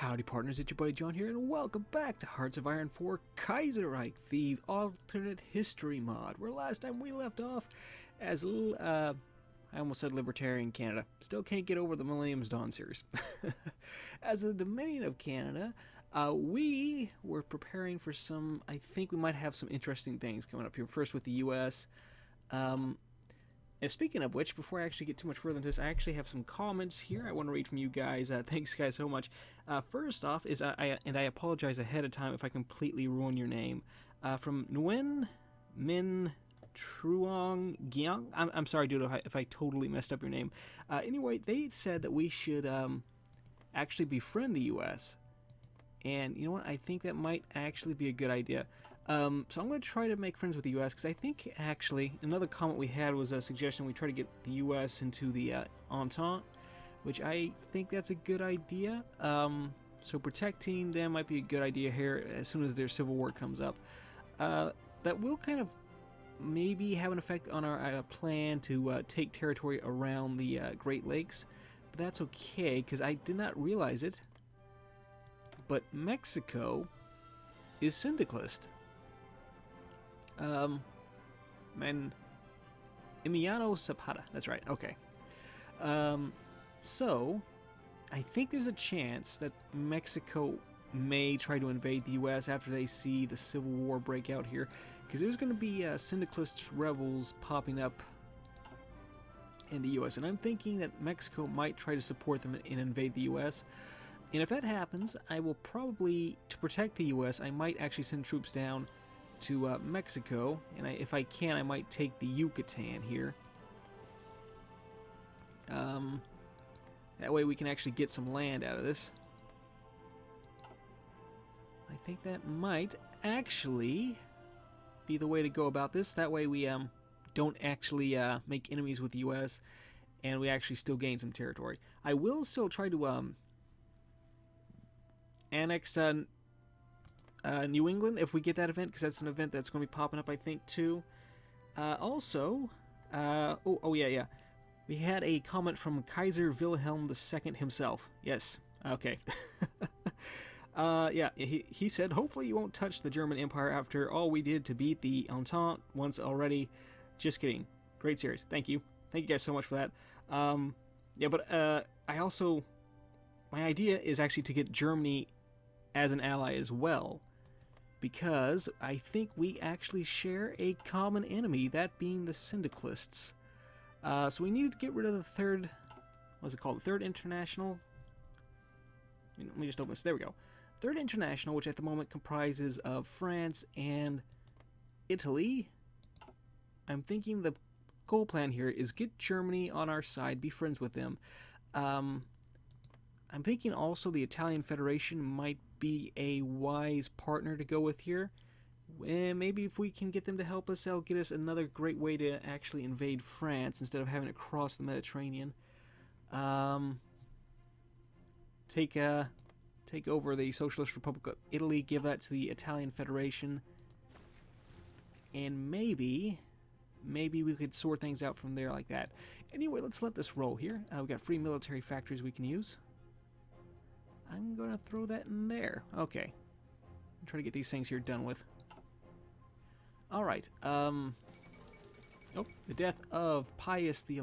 Howdy partners, it's your buddy John here, and welcome back to Hearts of Iron 4 Kaiserreich, the alternate history mod, where last time we left off as I almost said Libertarian Canada. Still can't get over the Millennium's Dawn series. As the Dominion of Canada, we were preparing for some, I think we might have some interesting things coming up here. First with the U.S., and speaking of which, before I actually get too much further into this, I actually have some comments here I want to read from you guys. Thanks, guys, so much. First off is, I apologize ahead of time if I completely ruin your name. From Nguyen Min Truong Giang. I'm sorry, dude, if I totally messed up your name. Anyway, they said that we should actually befriend the U.S. And you know what? I think that might actually be a good idea. So I'm going to try to make friends with the U.S. because I think, actually, another comment we had was a suggestion we try to get the U.S. into the Entente, which I think that's a good idea. So protecting them might be a good idea here as soon as their civil war comes up. That will kind of maybe have an effect on our plan to take territory around the Great Lakes, but that's okay because I did not realize it, but Mexico is syndicalist. Emiliano Zapata. That's right. Okay. So, I think there's a chance that Mexico may try to invade the U.S. after they see the Civil War break out here, because there's going to be syndicalist rebels popping up in the U.S., and I'm thinking that Mexico might try to support them and invade the U.S., and if that happens, I will probably, to protect the U.S., I might actually send troops down to Mexico, and if I can, I might take the Yucatan here. That way we can actually get some land out of this. I think that might actually be the way to go about this. That way we don't actually make enemies with the U.S., and we actually still gain some territory. I will still try to annex New England if we get that event, because that's an event that's going to be popping up, I think, too. Also, yeah. We had a comment from Kaiser Wilhelm II himself. Yes, okay. Yeah, he said, hopefully you won't touch the German Empire after all we did to beat the Entente once already. Just kidding. Great series. Thank you. Thank you guys so much for that. Yeah, but I also, my idea is actually to get Germany as an ally as well, because I think we actually share a common enemy, that being the syndicalists. So we need to get rid of the third, what's it called? Third International? Let me just open this. There we go. Third International, which at the moment comprises of France and Italy. I'm thinking the goal plan here is get Germany on our side, be friends with them. I'm thinking also the Italian Federation might be a wise partner to go with here. Maybe if we can get them to help us, that'll get us another great way to actually invade France instead of having to cross the Mediterranean. Take over the Socialist Republic of Italy, give that to the Italian Federation, and maybe we could sort things out from there like that. Anyway, let's let this roll here. We've got free military factories we can use. I'm going to throw that in there. Okay. Try to get these things here done with. Alright. Oh, the death of Pius XI.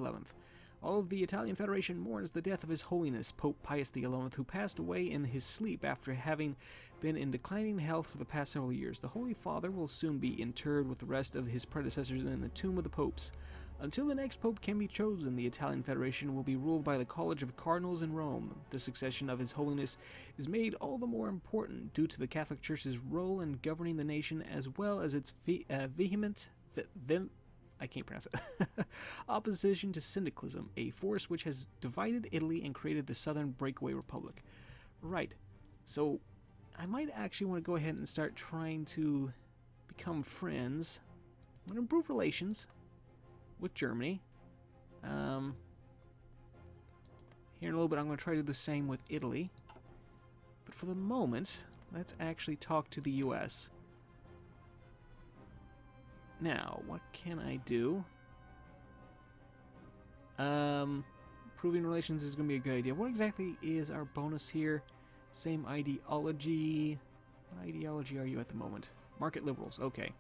All of the Italian Federation mourns the death of His Holiness Pope Pius XI, who passed away in his sleep after having been in declining health for the past several years. The Holy Father will soon be interred with the rest of his predecessors in the tomb of the popes. Until the next pope can be chosen, the Italian Federation will be ruled by the College of Cardinals in Rome. The succession of His Holiness is made all the more important due to the Catholic Church's role in governing the nation, as well as its vehement I can't pronounce it. opposition to syndicalism, a force which has divided Italy and created the Southern Breakaway Republic. Right. So I might actually want to go ahead and start trying to become friends. I'm going to improve relations with Germany. Here in a little bit I'm going to try to do the same with Italy. But for the moment, let's actually talk to the U.S. Now, what can I do? Improving relations is going to be a good idea. What exactly is our bonus here? Same ideology. What ideology are you at the moment? Market liberals. Okay.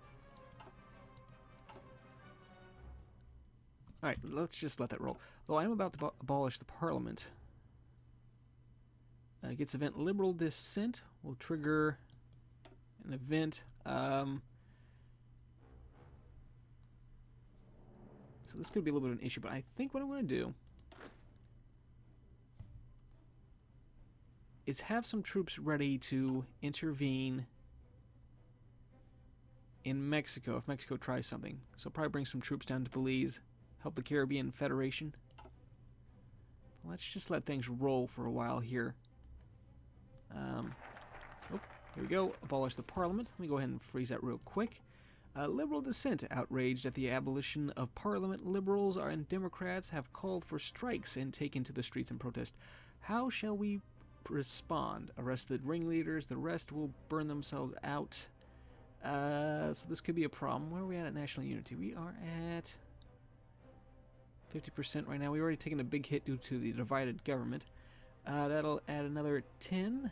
Alright, let's just let that roll. Though I am about to abolish the Parliament. Gets event liberal dissent. Will trigger an event. So this could be a little bit of an issue, but I think what I'm going to do is have some troops ready to intervene in Mexico if Mexico tries something. So probably bring some troops down to Belize, help the Caribbean Federation. Let's just let things roll for a while here. Here we go. Abolish the Parliament. Let me go ahead and freeze that real quick. Liberal dissent outraged at the abolition of Parliament. Liberals and Democrats have called for strikes and taken to the streets in protest. How shall we respond? Arrest the ringleaders. The rest will burn themselves out. So this could be a problem. Where are we at national unity? We are at 50% right now. We've already taken a big hit due to the divided government. That'll add another 10.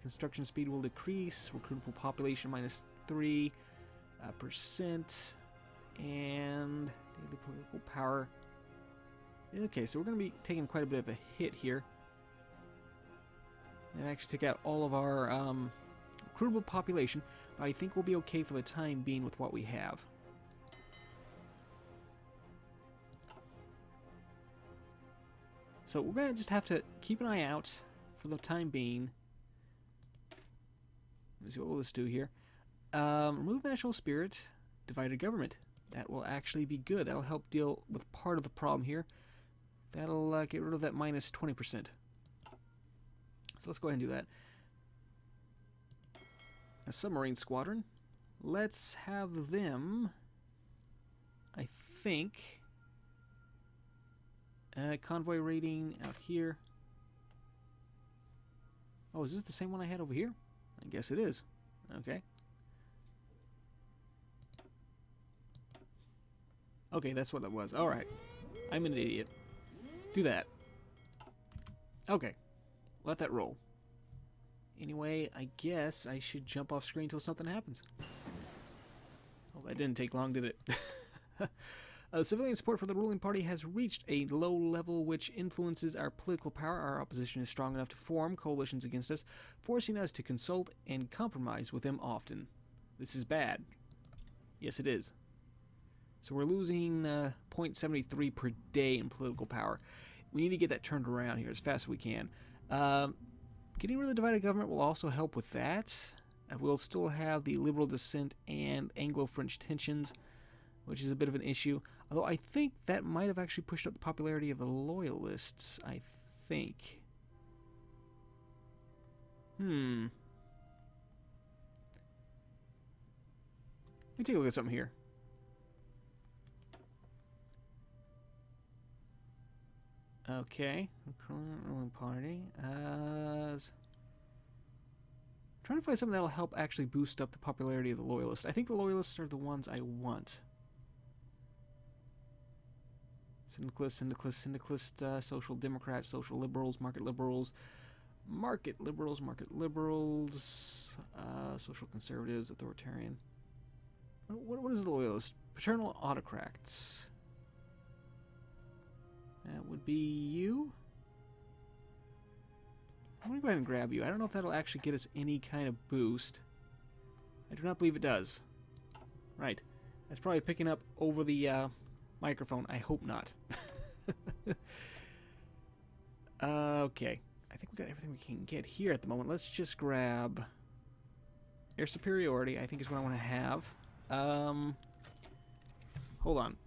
Construction speed will decrease. Recruitable population -3%. And daily political power. Okay, so we're going to be taking quite a bit of a hit here. And actually take out all of our recruitable population. But I think we'll be okay for the time being with what we have. So we're going to just have to keep an eye out for the time being. Let me see, what will this do here? Remove national spirit, divided government. That will actually be good. That'll help deal with part of the problem here. That'll get rid of that -20%. So let's go ahead and do that. A submarine squadron. Let's have them, I think, convoy rating out here. Oh, is this the same one I had over here? I guess it is. Okay. Okay, that's what it was. Alright. I'm an idiot. Do that. Okay. Let that roll. Anyway, I guess I should jump off screen until something happens. Well, that didn't take long, did it? Civilian support for the ruling party has reached a low level which influences our political power. Our opposition is strong enough to form coalitions against us, forcing us to consult and compromise with them often. This is bad. Yes, it is. So we're losing 0.73 per day in political power. We need to get that turned around here as fast as we can. Getting rid of the divided government will also help with that. We'll still have the liberal dissent and Anglo-French tensions, which is a bit of an issue. Although I think that might have actually pushed up the popularity of the loyalists, I think. Let me take a look at something here. Okay. Ruling party. Trying to find something that'll help actually boost up the popularity of the loyalists. I think the loyalists are the ones I want. Syndicalist, social democrats, social liberals, market liberals, social conservatives, authoritarian. What is the loyalist? Paternal autocrats. That would be you. I'm going to go ahead and grab you. I don't know if that'll actually get us any kind of boost. I do not believe it does. Right. That's probably picking up over the microphone. I hope not. Okay. I think we got everything we can get here at the moment. Let's just grab air superiority, I think is what I want to have. Hold on.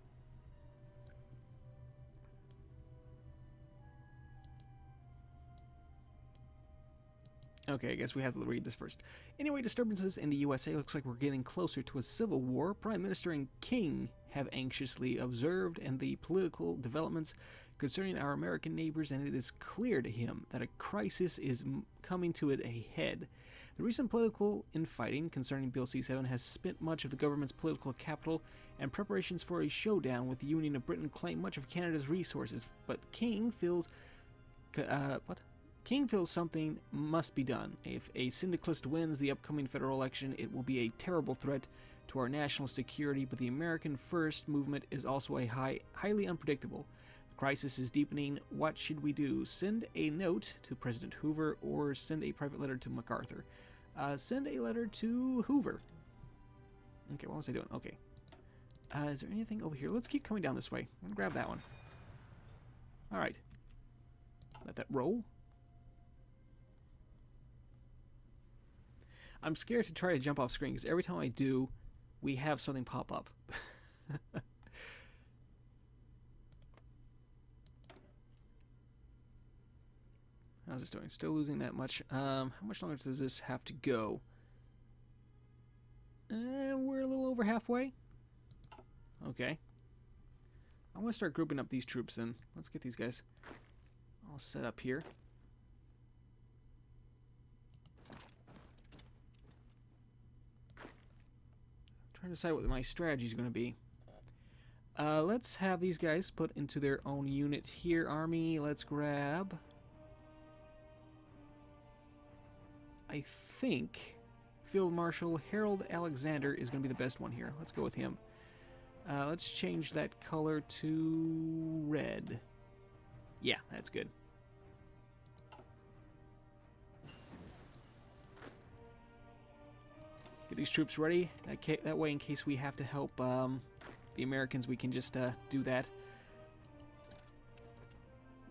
Okay, I guess we have to read this first. Anyway, disturbances in the USA. Looks like we're getting closer to a civil war. Prime Minister and King have anxiously observed and the political developments concerning our American neighbors, and it is clear to him that a crisis is coming to a head. The recent political infighting concerning Bill C-7 has spent much of the government's political capital, and preparations for a showdown with the Union of Britain claim much of Canada's resources. But King feels... King feels something must be done. If a syndicalist wins the upcoming federal election, it will be a terrible threat to our national security, but the American First movement is also highly unpredictable. The crisis is deepening. What should we do? Send a note to President Hoover or send a private letter to MacArthur? Send a letter to Hoover. Okay, what was I doing? Okay. Is there anything over here? Let's keep coming down this way. I'm going to grab that one. Alright. Let that roll. I'm scared to try to jump off screen because every time I do, we have something pop up. How's this doing? Still losing that much. How much longer does this have to go? We're a little over halfway. Okay. I want to start grouping up these troops then. Let's get these guys all set up here. Trying to decide what my strategy is going to be. Let's have these guys put into their own unit here. Army, let's grab... I think Field Marshal Harold Alexander is going to be the best one here. Let's go with him. Let's change that color to red. Yeah, that's good. Get these troops ready. That way, in case we have to help the Americans, we can just do that.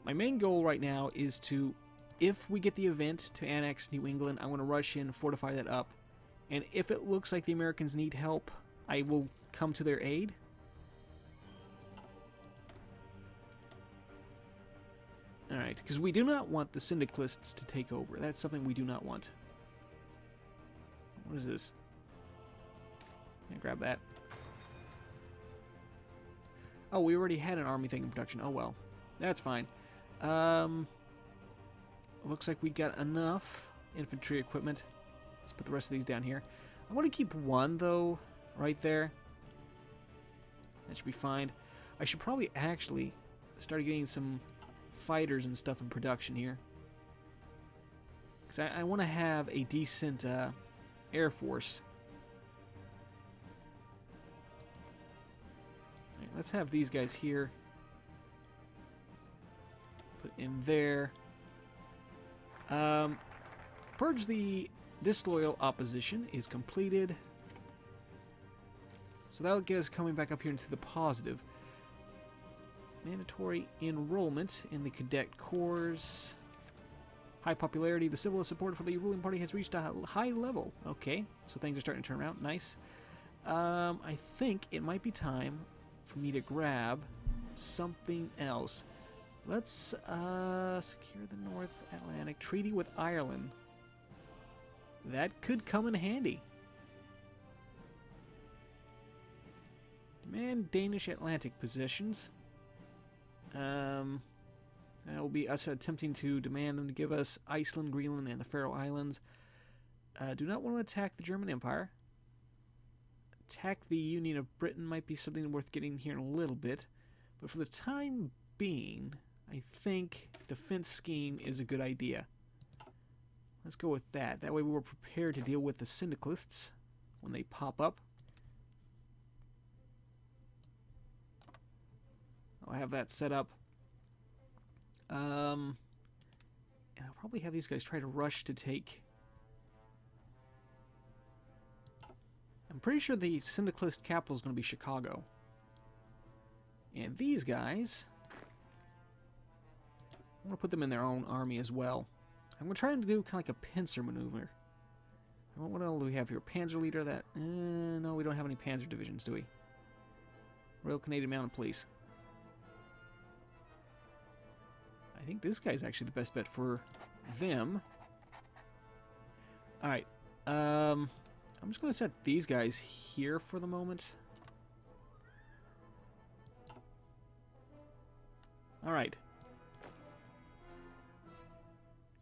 My main goal right now is to, if we get the event to annex New England, I want to rush in, fortify that up. And if it looks like the Americans need help, I will come to their aid. Alright, because we do not want the syndicalists to take over. That's something we do not want. What is this? Can I grab that? Oh, we already had an army thing in production. Oh well. That's fine. Looks like we got enough infantry equipment. Let's put the rest of these down here. I want to keep one, though, right there. That should be fine. I should probably actually start getting some fighters and stuff in production here. Because I want to have a decent Air Force. Right, let's have these guys here. Put in there. Purge the disloyal opposition is completed. So that'll get us coming back up here into the positive. Mandatory enrollment in the cadet corps. High popularity. The civil support for the ruling party has reached a high level. Okay, so things are starting to turn around. Nice. I think it might be time for me to grab something else. Let's secure the North Atlantic Treaty with Ireland. That could come in handy. Demand Danish Atlantic positions. That will be us attempting to demand them to give us Iceland, Greenland, and the Faroe Islands. Do not want to attack the German Empire. Attack the Union of Britain might be something worth getting here in a little bit. But for the time being, I think defense scheme is a good idea. Let's go with that. That way we were prepared to deal with the syndicalists when they pop up. I'll have that set up. And I'll probably have these guys try to rush to take... I'm pretty sure the syndicalist capital is going to be Chicago. And these guys... I'm going to put them in their own army as well. I'm going to try to do kind of like a pincer maneuver. What else do we have here? Panzer leader, that... no, we don't have any panzer divisions, do we? Royal Canadian Mounted Police. I think this guy's actually the best bet for them. Alright. I'm just going to set these guys here for the moment. Alright.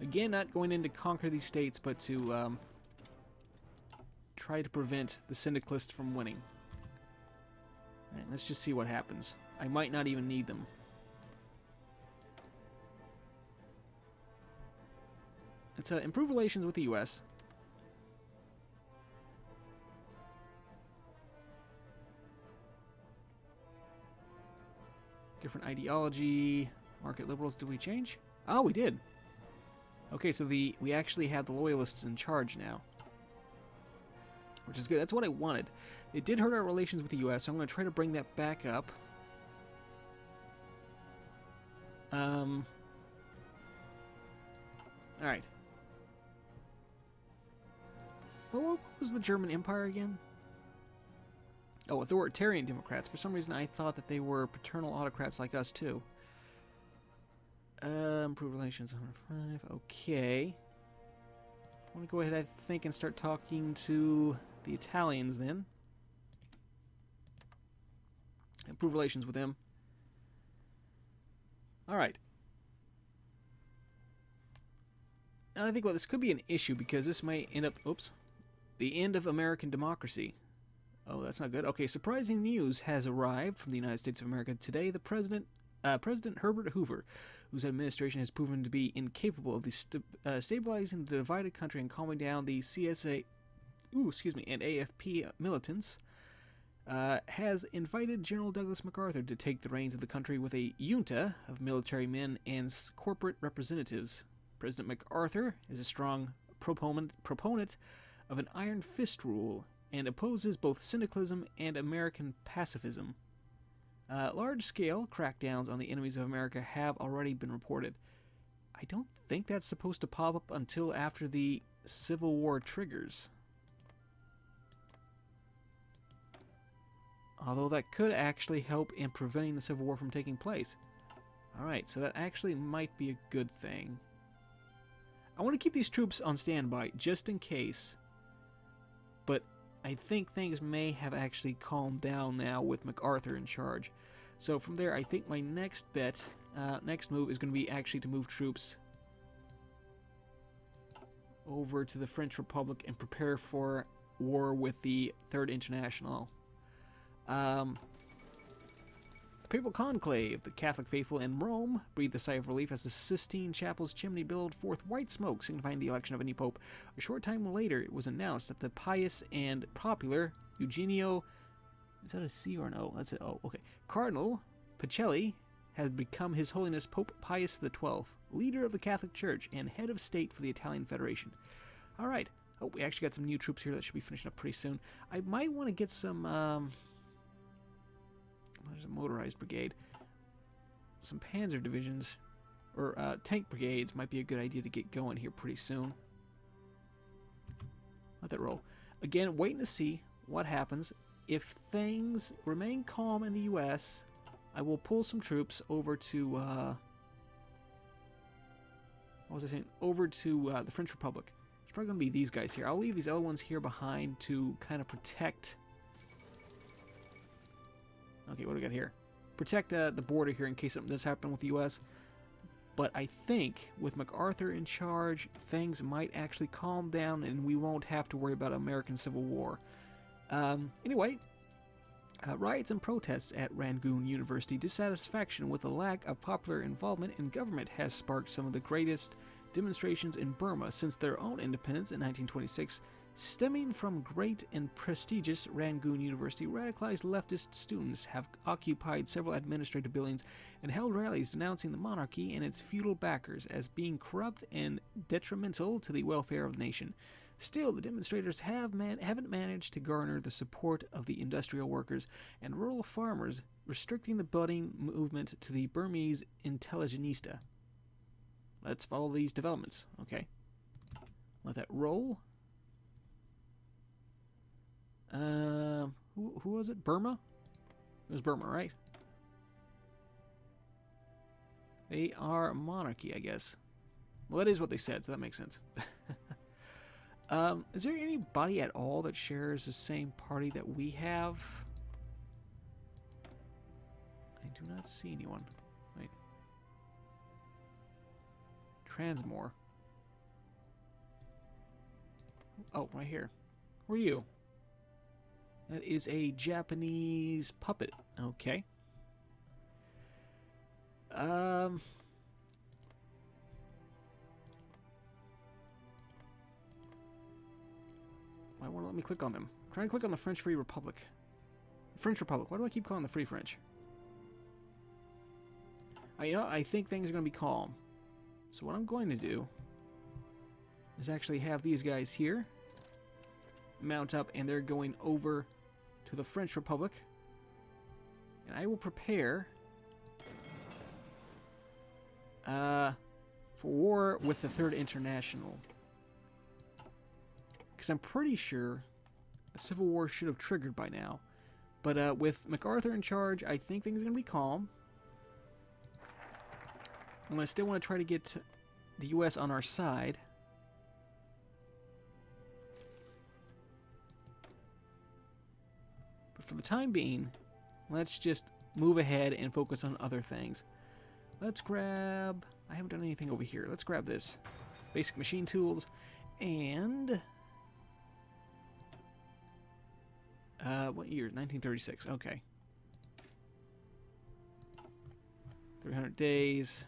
Again, not going in to conquer these states, but to try to prevent the syndicalists from winning. Alright, let's just see what happens. I might not even need them. Let's improve relations with the U.S. Different ideology. Market liberals. Did we change? Oh, we did. Okay, so we actually have the loyalists in charge now, which is good. That's what I wanted. It did hurt our relations with the U.S., so I'm going to try to bring that back up. All right. Well, what was the German Empire again? Oh, authoritarian Democrats. For some reason, I thought that they were paternal autocrats like us, too. Improve relations, 105. Okay. I want to go ahead, I think, and start talking to the Italians, then. Improve relations with them. Alright. Now I think, well, this could be an issue, because this might end up... Oops. The end of American democracy. Oh, that's not good. Okay, surprising news has arrived from the United States of America today. The President Herbert Hoover, whose administration has proven to be incapable of stabilizing the divided country and calming down the and AFP militants, has invited General Douglas MacArthur to take the reins of the country with a junta of military men and corporate representatives. President MacArthur is a strong proponent of an iron fist rule and opposes both syndicalism and American pacifism. Large-scale crackdowns on the enemies of America have already been reported. I don't think that's supposed to pop up until after the Civil War triggers. Although that could actually help in preventing the Civil War from taking place. Alright, so that actually might be a good thing. I want to keep these troops on standby, just in case. But I think things may have actually calmed down now with MacArthur in charge. So from there, I think my next move is going to be actually to move troops over to the French Republic and prepare for war with the Third International. The Papal Conclave, the Catholic faithful in Rome, breathed a sigh of relief as the Sistine Chapel's chimney billowed forth white smoke, signifying the election of a new pope. A short time later, it was announced that the pious and popular Eugenio... Is that a C or an O? That's it. Oh, okay. Cardinal Pacelli has become His Holiness Pope Pius XII, leader of the Catholic Church and head of state for the Italian Federation. All right. Oh, we actually got some new troops here that should be finishing up pretty soon. I might want to get some... There's a motorized brigade. Some panzer divisions, or tank brigades might be a good idea to get going here pretty soon. Let that roll. Again, waiting to see what happens. If things remain calm in the U.S., I will pull some troops over to, what was I saying? Over to the French Republic. It's probably going to be these guys here. I'll leave these other ones here behind to kind of protect... Okay, what do we got here? Protect the border here in case something does happen with the U.S. But I think with MacArthur in charge, things might actually calm down and we won't have to worry about American Civil War. Anyway, riots and protests at Rangoon University, dissatisfaction with the lack of popular involvement in government has sparked some of the greatest demonstrations in Burma since their own independence in 1926. Stemming from great and prestigious Rangoon University, radicalized leftist students have occupied several administrative buildings and held rallies denouncing the monarchy and its feudal backers as being corrupt and detrimental to the welfare of the nation. Still, the demonstrators haven't managed to garner the support of the industrial workers and rural farmers, restricting the budding movement to the Burmese intelligentsia. Let's follow these developments, okay? Let that roll. Who was it? Burma? It was Burma, right? They are a monarchy, I guess. Well, that is what they said, so that makes sense. Is there anybody at all that shares the same party that we have? I do not see anyone. Wait. Transmore. Oh, right here. Who are you? That is a Japanese puppet. Okay. let me click on them. I'm trying to click on the French Free Republic. French Republic. Why do I keep calling the Free French? I think things are going to be calm. So what I'm going to do is actually have these guys here mount up, and they're going over to the French Republic. And I will prepare for war with the Third International. Because I'm pretty sure a civil war should have triggered by now. But with MacArthur in charge, I think things are going to be calm. I still want to try to get the U.S. on our side. But for the time being, let's just move ahead and focus on other things. Let's grab... I haven't done anything over here. Let's grab this. Basic machine tools. And... what year? 1936. Okay. 300 days.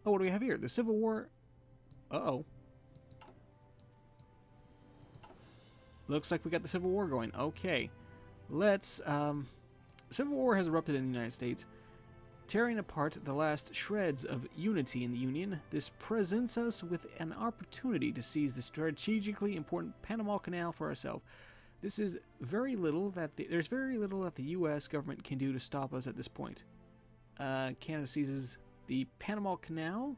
Oh, what do we have here? The Civil War. Uh-oh. Looks like we got the Civil War going. Okay. Let's, Civil War has erupted in the United States, tearing apart the last shreds of unity in the Union. This presents us with an opportunity to seize the strategically important Panama Canal for ourselves. This is very little that there's very little that the U.S. government can do to stop us at this point. Canada seizes the Panama Canal,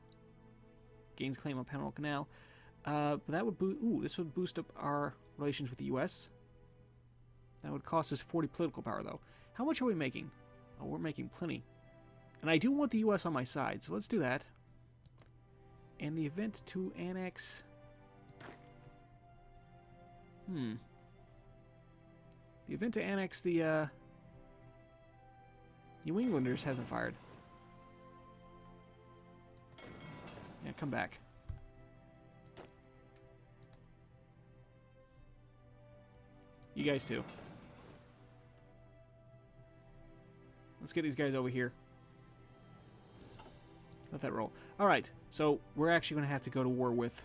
gains claim on Panama Canal. But that would this would boost up our relations with the U.S. That would cost us 40 political power, though. How much are we making? Oh, we're making plenty. And I do want the U.S. on my side, so let's do that. And the event to annex... The event to annex the, New Englanders hasn't fired. Yeah, come back. You guys too. Let's get these guys over here. Let that roll. Alright, so we're actually going to have to go to war with...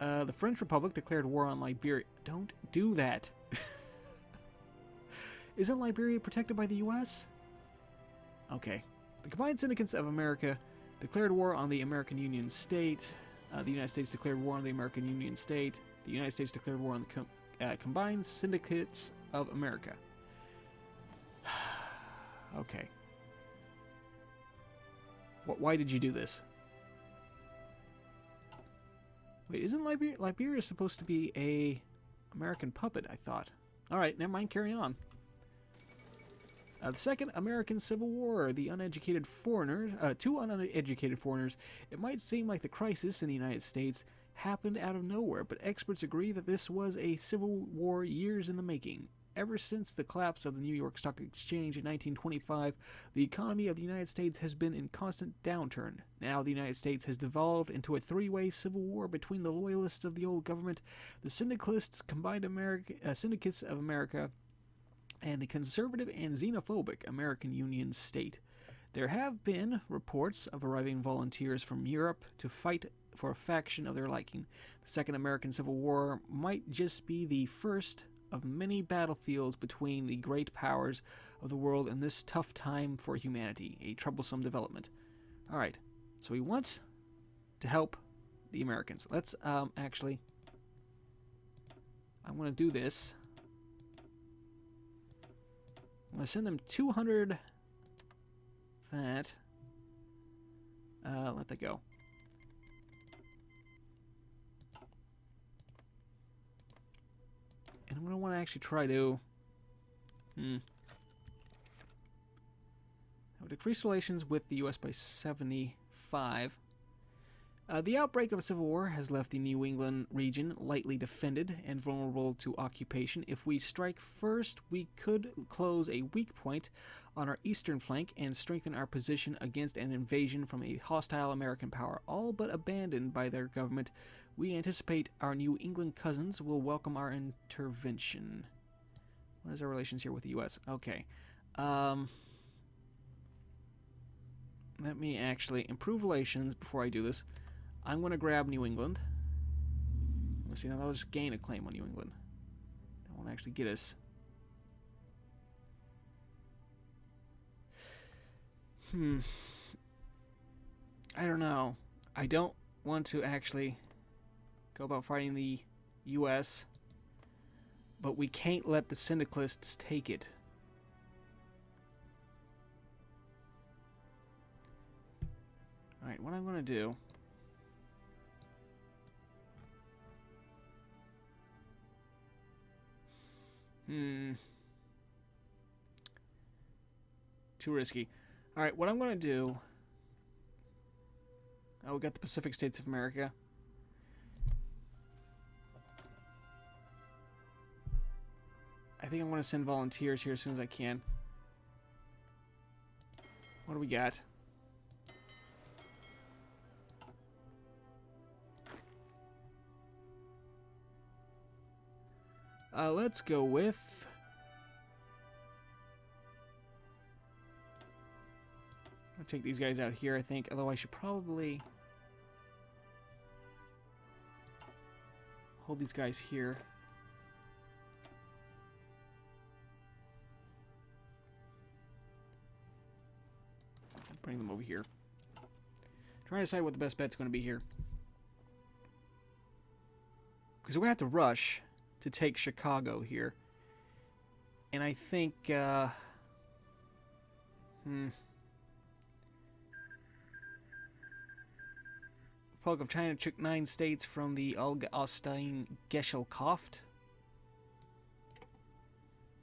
the French Republic declared war on Liberia. Don't do that. Isn't Liberia protected by the U.S.? Okay. The Combined Syndicates of America declared war on the American Union State. The United States declared war on the American Union State. The United States declared war on the Combined Syndicates of America. Okay. Why did you do this? Wait, isn't Liberia supposed to be a American puppet, I thought? Alright, never mind, carry on. The Second American Civil War, the uneducated foreigners, two uneducated foreigners. It might seem like the crisis in the United States happened out of nowhere, but experts agree that this was a civil war years in the making. Ever since the collapse of the New York Stock Exchange in 1925, the economy of the United States has been in constant downturn. Now the United States has devolved into a three-way civil war between the loyalists of the old government, the syndicalists, Syndicates of America, and the conservative and xenophobic American Union State. There have been reports of arriving volunteers from Europe to fight for a faction of their liking. The Second American Civil War might just be the first of many battlefields between the great powers of the world in this tough time for humanity, a troublesome development. Alright, so we want to help the Americans. Let's, actually, I want to do this. I'm going to send them 200 that. Let that go. And I'm going to want to actually try to... I would decrease relations with the U.S. by 75. The outbreak of a civil war has left the New England region lightly defended and vulnerable to occupation. If we strike first, we could close a weak point on our eastern flank and strengthen our position against an invasion from a hostile American power, all but abandoned by their government. We anticipate our New England cousins will welcome our intervention. What is our relations here with the U.S.? Okay. let me actually improve relations before I do this. I'm going to grab New England. Let's see, now that'll just gain a claim on New England. That won't actually get us. I don't know. I don't want to actually go about fighting the U.S., but we can't let the syndicalists take it. Alright, what I'm going to do... Too risky. Alright, what I'm going to do... Oh, we got the Pacific States of America. I think I'm going to send volunteers here as soon as I can. What do we got? Let's go with... I'll take these guys out here, I think. Although I should probably... hold these guys here. Bring them over here. Trying to decide what the best bet's going to be here. Because we're going to have to rush to take Chicago here. And I think... Republic of China took 9 states from the Gesellschaft.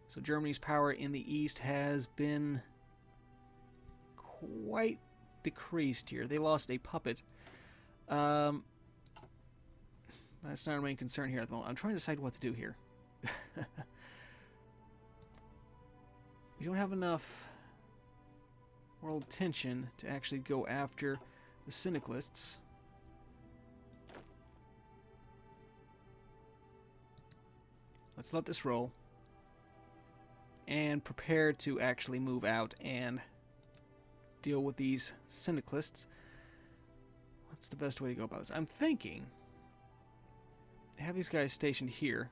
So Germany's power in the east has been quite decreased here. They lost a puppet. That's not our main concern here at the moment. I'm trying to decide what to do here. We don't have enough world tension to actually go after the syndicalists. Let's let this roll. And prepare to actually move out and deal with these syndicalists. What's the best way to go about this? I'm thinking... have these guys stationed here.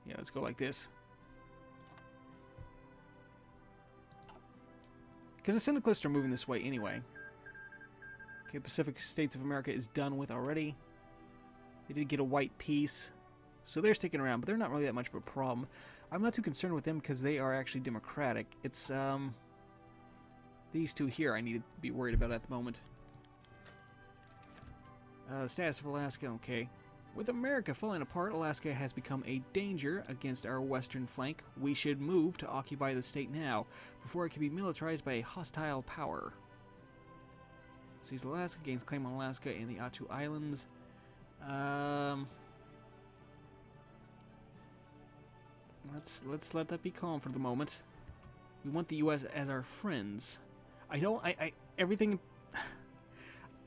Yeah, let's go like this. Because the syndicalists are moving this way anyway. Okay, Pacific States of America is done with already. They did get a white peace, so they're sticking around, but they're not really that much of a problem. I'm not too concerned with them because they are actually democratic. It's these two here I need to be worried about at the moment. Status of Alaska, okay. With America falling apart, Alaska has become a danger against our western flank. We should move to occupy the state now, before it can be militarized by a hostile power. Seize Alaska, gains claim on Alaska and the Attu Islands. Let's let that be calm for the moment. We want the U.S. as our friends. I know everything...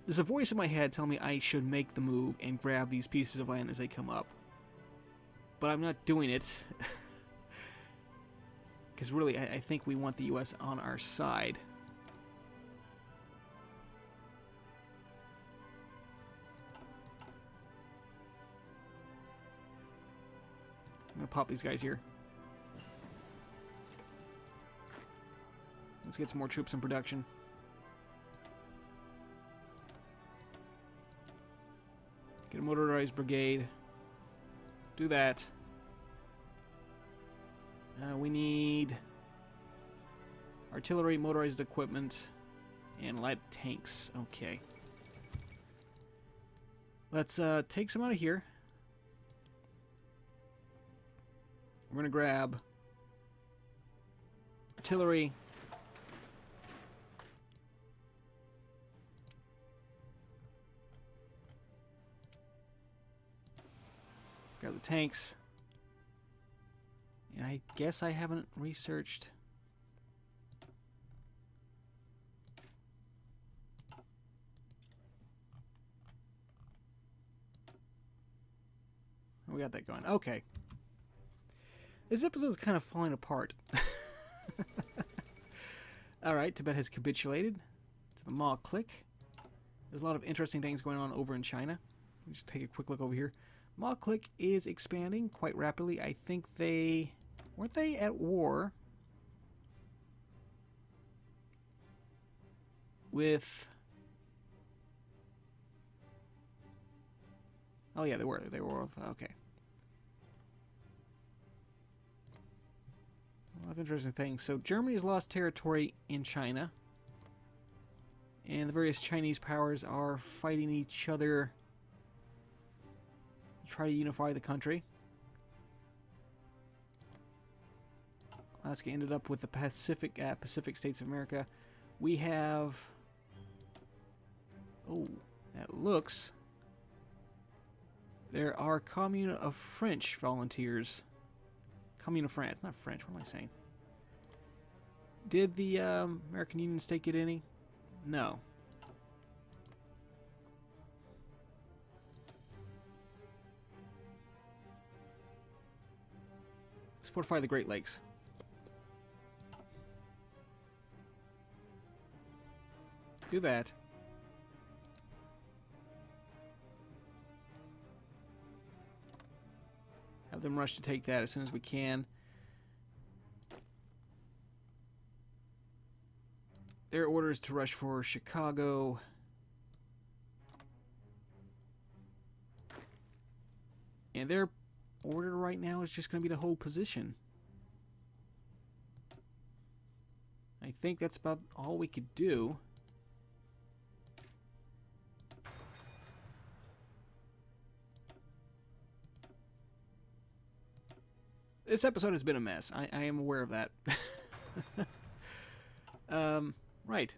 There's a voice in my head telling me I should make the move and grab these pieces of land as they come up. But I'm not doing it. Because really, I think we want the U.S. on our side. I'm going to pop these guys here. Let's get some more troops in production. Get a motorized brigade. Do that. We need artillery, motorized equipment, and light tanks. Okay. Let's take some out of here. We're going to grab artillery. Grab the tanks. And I guess I haven't researched. we got that going. Okay. This episode is kind of falling apart. Alright, Tibet has capitulated to the Ma clique. There's a lot of interesting things going on over in China. Let me just take a quick look over here. Ma clique is expanding quite rapidly. I think they... weren't they at war with... oh yeah, they were. They were with... okay. A lot of interesting things. So Germany has lost territory in China. And the various Chinese powers are fighting each other to try to unify the country. Alaska ended up with the Pacific States of America. We have... oh, that looks... there are Commune of French volunteers. Commune of France, not French, what am I saying? Did the American Union State get any? No. Let's fortify the Great Lakes. Do that. Have them rush to take that as soon as we can. Their order is to rush for Chicago. And their order right now is just going to be to hold position. I think that's about all we could do. This episode has been a mess. I am aware of that. Right.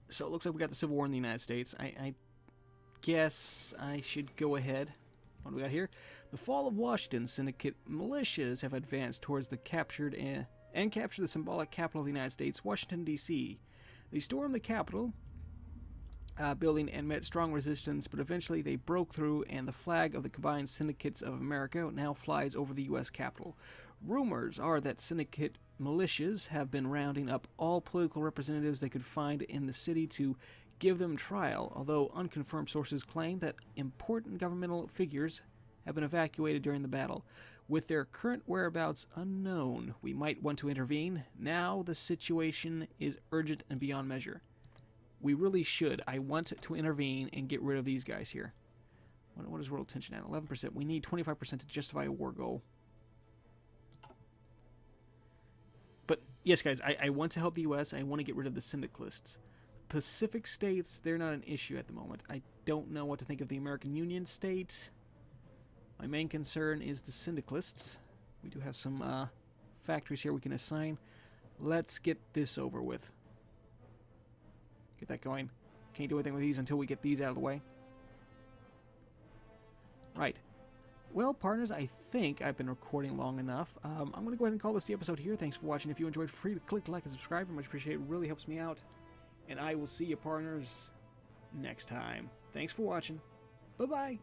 So it looks like we got the Civil War in the United States. I guess I should go ahead. What do we got here? The fall of Washington. Syndicate militias have advanced towards the captured and captured the symbolic capital of the United States, Washington, D.C. They stormed the Capitol building and met strong resistance, but eventually they broke through, and the flag of the combined syndicates of America now flies over the U.S. Capitol. Rumors are that syndicate militias have been rounding up all political representatives they could find in the city to give them trial, although unconfirmed sources claim that important governmental figures have been evacuated during the battle. With their current whereabouts unknown, we might want to intervene. Now the situation is urgent and beyond measure. We really should. I want to intervene and get rid of these guys here. What is world tension at? 11%. We need 25% to justify a war goal. But, yes, guys, I want to help the U.S. I want to get rid of the syndicalists. Pacific states, they're not an issue at the moment. I don't know what to think of the American Union state. My main concern is the syndicalists. We do have some factories here we can assign. Let's get this over with. Get that going. Can't do anything with these until we get these out of the way. Right. Well, partners, I think I've been recording long enough. I'm going to go ahead and call this the episode here. Thanks for watching. If you enjoyed, feel free to click like and subscribe. I much appreciate it. It really helps me out. And I will see you, partners, next time. Thanks for watching. Bye-bye.